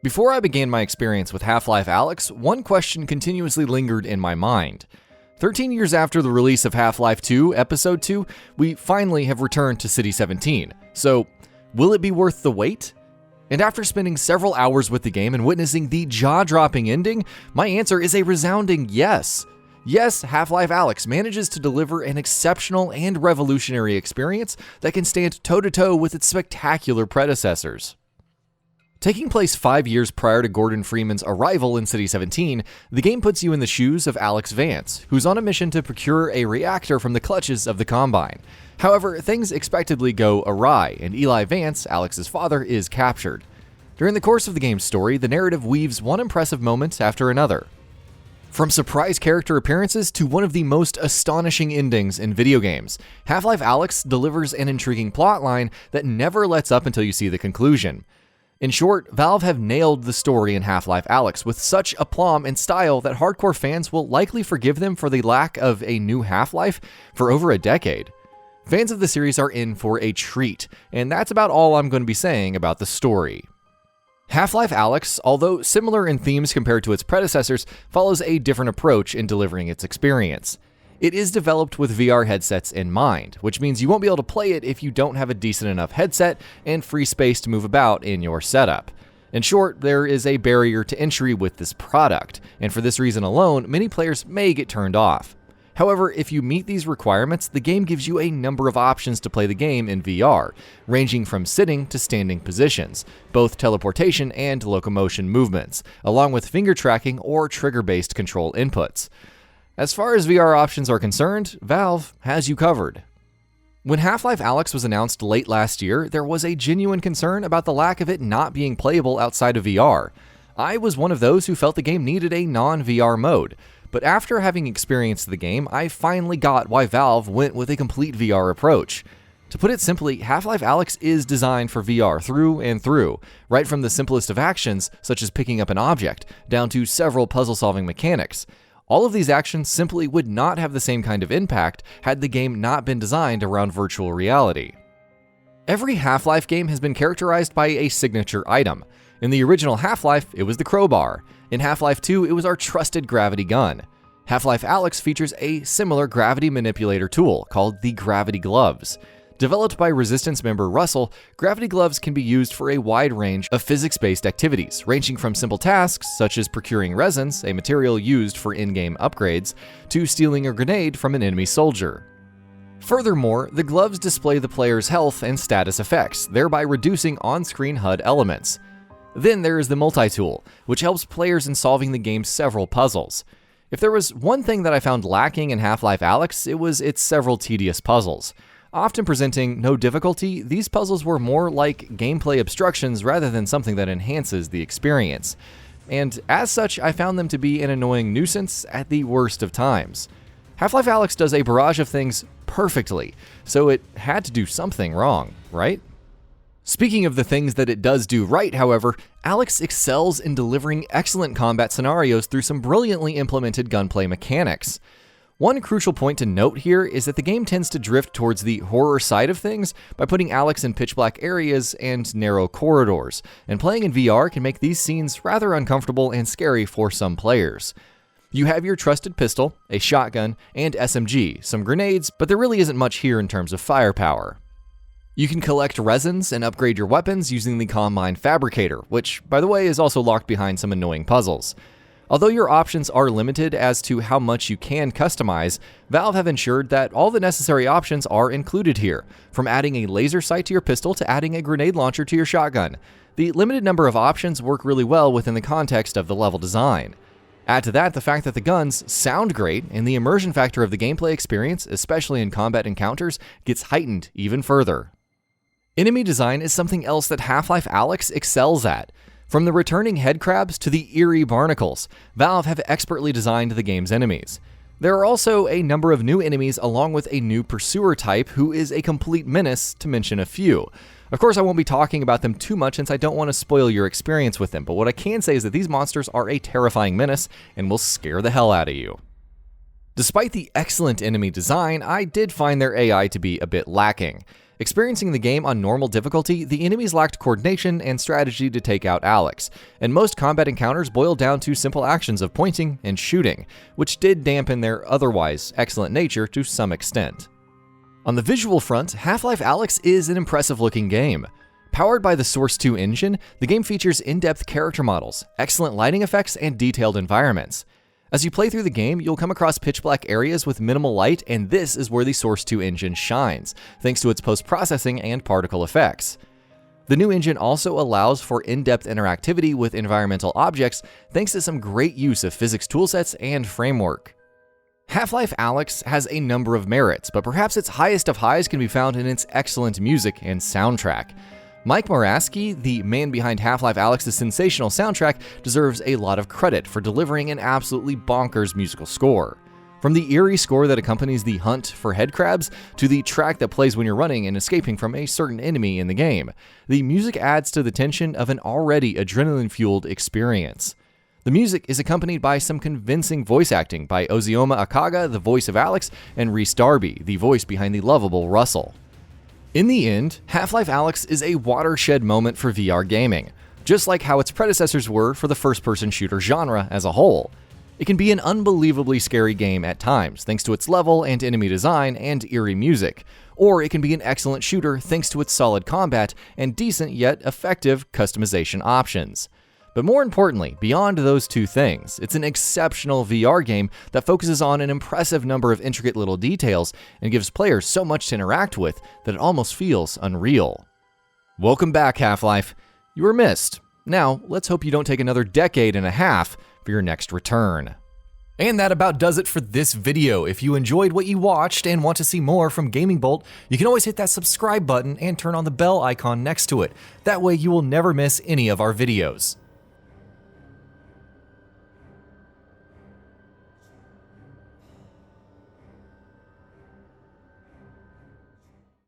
Before I began my experience with Half-Life Alyx, one question continuously lingered in my mind. 13 years after the release of Half-Life 2, Episode 2, we finally have returned to City 17. So, will it be worth the wait? And after spending several hours with the game and witnessing the jaw-dropping ending, my answer is a resounding yes. Yes, Half-Life Alyx manages to deliver an exceptional and revolutionary experience that can stand toe-to-toe with its spectacular predecessors. Taking place 5 years prior to Gordon Freeman's arrival in City 17, the game puts you in the shoes of Alyx Vance, who's on a mission to procure a reactor from the clutches of the Combine. However, things expectedly go awry, and Eli Vance, Alyx's father, is captured. During the course of the game's story, the narrative weaves one impressive moment after another. From surprise character appearances to one of the most astonishing endings in video games, Half-Life Alyx delivers an intriguing plotline that never lets up until you see the conclusion. In short, Valve have nailed the story in Half-Life Alyx with such aplomb and style that hardcore fans will likely forgive them for the lack of a new Half-Life for over a decade. Fans of the series are in for a treat, and that's about all I'm going to be saying about the story. Half-Life Alyx, although similar in themes compared to its predecessors, follows a different approach in delivering its experience. It is developed with VR headsets in mind, which means you won't be able to play it if you don't have a decent enough headset and free space to move about in your setup. In short, there is a barrier to entry with this product, and for this reason alone, many players may get turned off. However, if you meet these requirements, the game gives you a number of options to play the game in VR, ranging from sitting to standing positions, both teleportation and locomotion movements, along with finger tracking or trigger-based control inputs. As far as VR options are concerned, Valve has you covered. When Half-Life Alyx was announced late last year, there was a genuine concern about the lack of it not being playable outside of VR. I was one of those who felt the game needed a non-VR mode, but after having experienced the game, I finally got why Valve went with a complete VR approach. To put it simply, Half-Life Alyx is designed for VR through and through, right from the simplest of actions, such as picking up an object, down to several puzzle-solving mechanics. All of these actions simply would not have the same kind of impact had the game not been designed around virtual reality. Every Half-Life game has been characterized by a signature item. In the original Half-Life, it was the crowbar. In Half-Life 2, it was our trusted gravity gun. Half-Life Alyx features a similar gravity manipulator tool called the Gravity Gloves. Developed by Resistance member Russell, Gravity Gloves can be used for a wide range of physics-based activities, ranging from simple tasks such as procuring resins, a material used for in-game upgrades, to stealing a grenade from an enemy soldier. Furthermore, the gloves display the player's health and status effects, thereby reducing on-screen HUD elements. Then there is the multi-tool, which helps players in solving the game's several puzzles. If there was one thing that I found lacking in Half-Life Alyx, it was its several tedious puzzles. Often presenting no difficulty, these puzzles were more like gameplay obstructions rather than something that enhances the experience. And as such, I found them to be an annoying nuisance at the worst of times. Half-Life Alyx does a barrage of things perfectly, so it had to do something wrong, right? Speaking of the things that it does do right, however, Alyx excels in delivering excellent combat scenarios through some brilliantly implemented gunplay mechanics. One crucial point to note here is that the game tends to drift towards the horror side of things by putting Alyx in pitch-black areas and narrow corridors, and playing in VR can make these scenes rather uncomfortable and scary for some players. You have your trusted pistol, a shotgun, and SMG, some grenades, but there really isn't much here in terms of firepower. You can collect resins and upgrade your weapons using the Combine Fabricator, which, by the way, is also locked behind some annoying puzzles. Although your options are limited as to how much you can customize, Valve have ensured that all the necessary options are included here, from adding a laser sight to your pistol to adding a grenade launcher to your shotgun. The limited number of options work really well within the context of the level design. Add to that the fact that the guns sound great, and the immersion factor of the gameplay experience, especially in combat encounters, gets heightened even further. Enemy design is something else that Half-Life Alyx excels at. From the returning headcrabs to the eerie barnacles, Valve have expertly designed the game's enemies. There are also a number of new enemies along with a new pursuer type who is a complete menace, to mention a few. Of course, I won't be talking about them too much since I don't want to spoil your experience with them, but what I can say is that these monsters are a terrifying menace and will scare the hell out of you. Despite the excellent enemy design, I did find their AI to be a bit lacking. Experiencing the game on normal difficulty, the enemies lacked coordination and strategy to take out Alyx, and most combat encounters boiled down to simple actions of pointing and shooting, which did dampen their otherwise excellent nature to some extent. On the visual front, Half-Life Alyx is an impressive-looking game. Powered by the Source 2 engine, the game features in-depth character models, excellent lighting effects, and detailed environments. As you play through the game, you'll come across pitch-black areas with minimal light, and this is where the Source 2 engine shines, thanks to its post-processing and particle effects. The new engine also allows for in-depth interactivity with environmental objects, thanks to some great use of physics toolsets and framework. Half-Life Alyx has a number of merits, but perhaps its highest of highs can be found in its excellent music and soundtrack. Mike Moraski, the man behind Half-Life Alyx's sensational soundtrack, deserves a lot of credit for delivering an absolutely bonkers musical score. From the eerie score that accompanies the hunt for headcrabs, to the track that plays when you're running and escaping from a certain enemy in the game, the music adds to the tension of an already adrenaline-fueled experience. The music is accompanied by some convincing voice acting by Ozioma Akaga, the voice of Alyx, and Rhys Darby, the voice behind the lovable Russell. In the end, Half-Life Alyx is a watershed moment for VR gaming, just like how its predecessors were for the first-person shooter genre as a whole. It can be an unbelievably scary game at times, thanks to its level and enemy design and eerie music, or it can be an excellent shooter thanks to its solid combat and decent yet effective customization options. But more importantly, beyond those two things, it's an exceptional VR game that focuses on an impressive number of intricate little details and gives players so much to interact with that it almost feels unreal. Welcome back, Half-Life. You were missed. Now, let's hope you don't take another decade and a half for your next return. And that about does it for this video. If you enjoyed what you watched and want to see more from GamingBolt, you can always hit that subscribe button and turn on the bell icon next to it. That way you will never miss any of our videos.